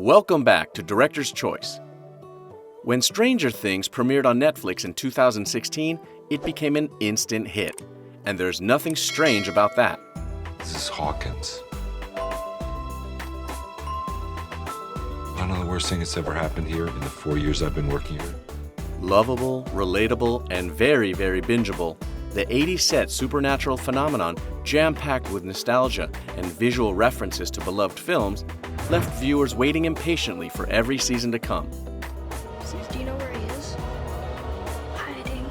Welcome back to Director's Choice. When Stranger Things premiered on Netflix in 2016, it became an instant hit. And there's nothing strange about that. This is Hawkins. One of the worst things that's ever happened here in the 4 years I've been working here. Lovable, relatable, and very, very bingeable, the 80s set supernatural phenomenon, jam-packed with nostalgia and visual references to beloved films, left viewers waiting impatiently for every season to come. Do you know where he is? Hiding.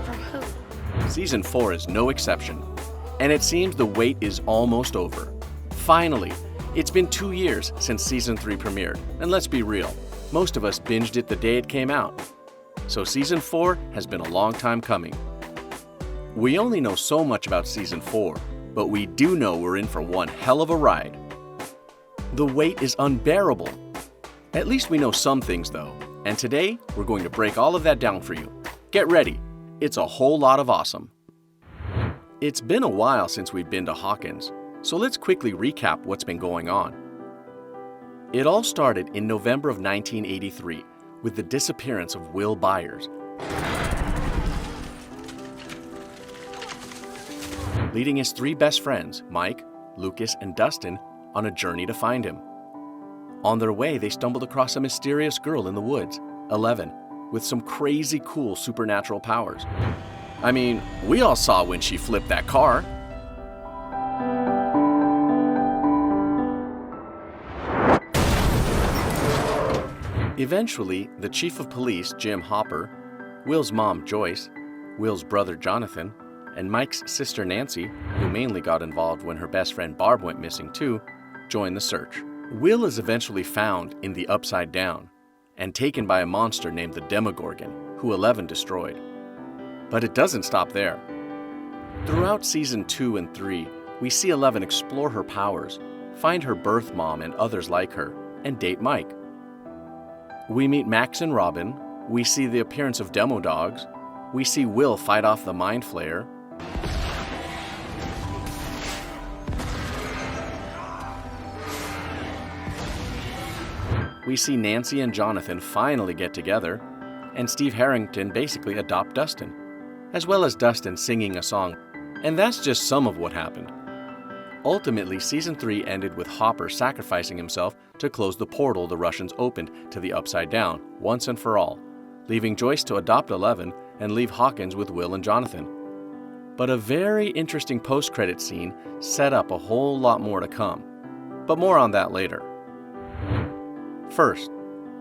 From who? Season 4 is no exception, and it seems the wait is almost over. Finally, it's been 2 years since Season 3 premiered, and let's be real, most of us binged it the day it came out. So Season 4 has been a long time coming. We only know so much about Season 4, but we do know we're in for one hell of a ride. The wait is unbearable. At least we know some things though, and today we're going to break all of that down for you. Get ready, it's a whole lot of awesome. It's been a while since we've been to Hawkins, so let's quickly recap what's been going on. It all started in November of 1983 with the disappearance of Will Byers, leading his three best friends, Mike, Lucas, and Dustin, on a journey to find him. On their way, they stumbled across a mysterious girl in the woods, 11, with some crazy cool supernatural powers. I mean, we all saw when she flipped that car. Eventually, the chief of police, Jim Hopper, Will's mom, Joyce, Will's brother, Jonathan, and Mike's sister, Nancy, who mainly got involved when her best friend Barb went missing too, joined the search. Will is eventually found in the Upside Down and taken by a monster named the Demogorgon, who 11 destroyed. But it doesn't stop there. Throughout Season 2 and 3, we see 11 explore her powers, find her birth mom and others like her, and date Mike. We meet Max and Robin, we see the appearance of demo dogs, we see Will fight off the Mind Flayer, we see Nancy and Jonathan finally get together, and Steve Harrington basically adopt Dustin, as well as Dustin singing a song. And that's just some of what happened. Ultimately, Season 3 ended with Hopper sacrificing himself to close the portal the Russians opened to the Upside Down, once and for all, leaving Joyce to adopt 11 and leave Hawkins with Will and Jonathan. But a very interesting post-credit scene set up a whole lot more to come. But more on that later. First,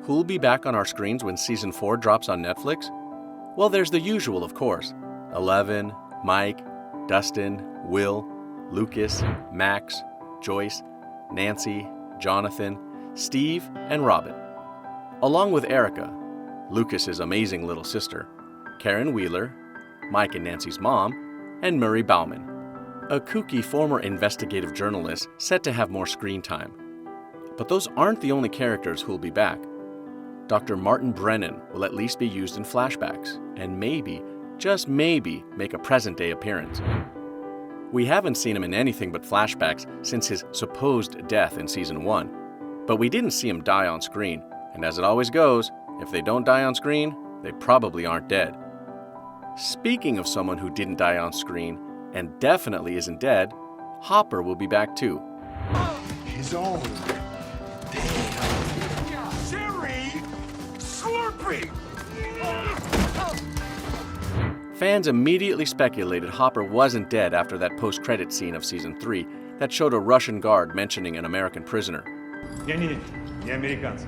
who'll be back on our screens when Season 4 drops on Netflix? Well, there's the usual, of course. 11, Mike, Dustin, Will, Lucas, Max, Joyce, Nancy, Jonathan, Steve, and Robin. Along with Erica, Lucas's amazing little sister, Karen Wheeler, Mike and Nancy's mom, and Murray Bauman, a kooky former investigative journalist set to have more screen time. But those aren't the only characters who'll be back. Dr. Martin Brennan will at least be used in flashbacks, and maybe, just maybe, make a present-day appearance. We haven't seen him in anything but flashbacks since his supposed death in Season 1, but we didn't see him die on screen, and as it always goes, if they don't die on screen, they probably aren't dead. Speaking of someone who didn't die on screen, and definitely isn't dead, Hopper will be back too. His own. Siri! Slurpee! Fans immediately speculated Hopper wasn't dead after that post-credit scene of Season 3 that showed a Russian guard mentioning an American prisoner. Не американцы.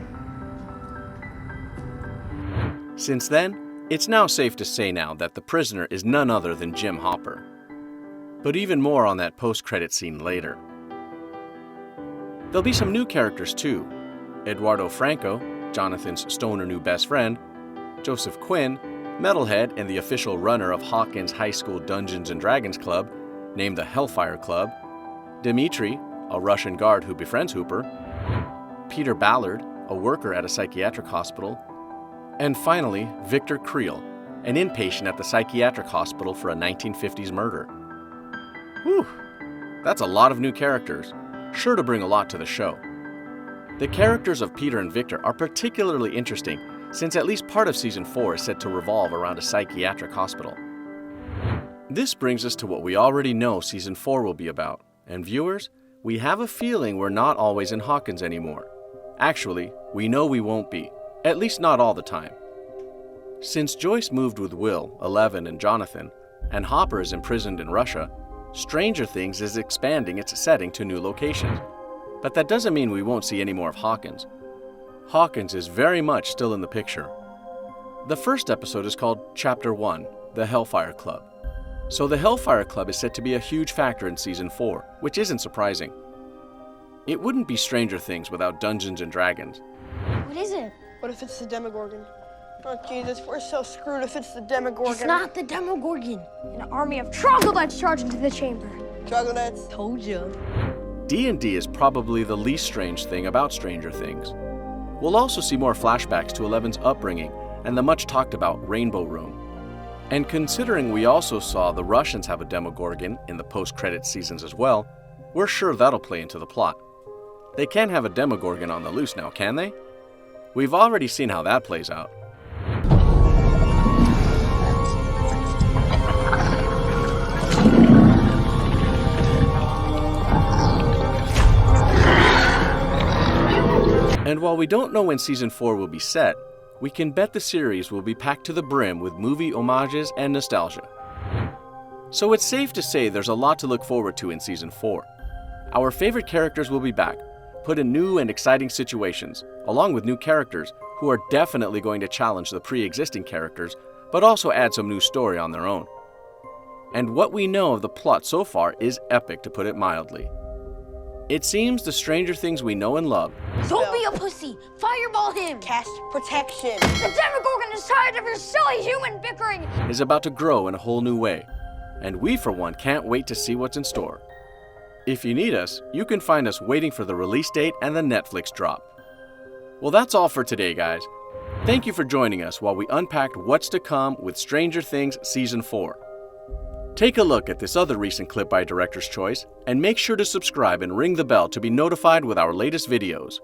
Since then, it's now safe to say now that the prisoner is none other than Jim Hopper. But even more on that post-credit scene later. There'll be some new characters too. Eduardo Franco, Jonathan's stoner new best friend, Joseph Quinn, metalhead and the official runner of Hawkins High School Dungeons & Dragons Club, named the Hellfire Club, Dmitri, a Russian guard who befriends Hooper, Peter Ballard, a worker at a psychiatric hospital, and finally, Victor Creel, an inpatient at the psychiatric hospital for a 1950s murder. Whew, that's a lot of new characters, sure to bring a lot to the show. The characters of Peter and Victor are particularly interesting since at least part of Season 4 is set to revolve around a psychiatric hospital. This brings us to what we already know Season 4 will be about, and viewers, we have a feeling we're not always in Hawkins anymore. Actually, we know we won't be, at least not all the time. Since Joyce moved with Will, Eleven, and Jonathan, and Hopper is imprisoned in Russia, Stranger Things is expanding its setting to new locations. But that doesn't mean we won't see any more of Hawkins. Hawkins is very much still in the picture. The first episode is called Chapter 1, The Hellfire Club. So the Hellfire Club is set to be a huge factor in Season 4, which isn't surprising. It wouldn't be Stranger Things without Dungeons and Dragons. What is it? What if it's the Demogorgon? Oh, Jesus, we're so screwed if it's the Demogorgon. It's not the Demogorgon. An army of troglodytes charge into the chamber. Troglodytes. Told you. D&D is probably the least strange thing about Stranger Things. We'll also see more flashbacks to Eleven's upbringing and the much talked about Rainbow Room. And considering we also saw the Russians have a Demogorgon in the post-credits seasons as well, we're sure that'll play into the plot. They can't have a Demogorgon on the loose now, can they? We've already seen how that plays out. And while we don't know when Season 4 will be set, we can bet the series will be packed to the brim with movie homages and nostalgia. So it's safe to say there's a lot to look forward to in Season 4. Our favorite characters will be back, put in new and exciting situations, along with new characters who are definitely going to challenge the pre-existing characters, but also add some new story on their own. And what we know of the plot so far is epic, to put it mildly. It seems the Stranger Things we know and love Don't be a pussy! Fireball him! Cast protection. The Demogorgon is tired of your silly human bickering! is about to grow in a whole new way, and we for one can't wait to see what's in store. If you need us, you can find us waiting for the release date and the Netflix drop. Well, that's all for today, guys. Thank you for joining us while we unpacked what's to come with Stranger Things Season 4. Take a look at this other recent clip by Director's Choice, and make sure to subscribe and ring the bell to be notified with our latest videos.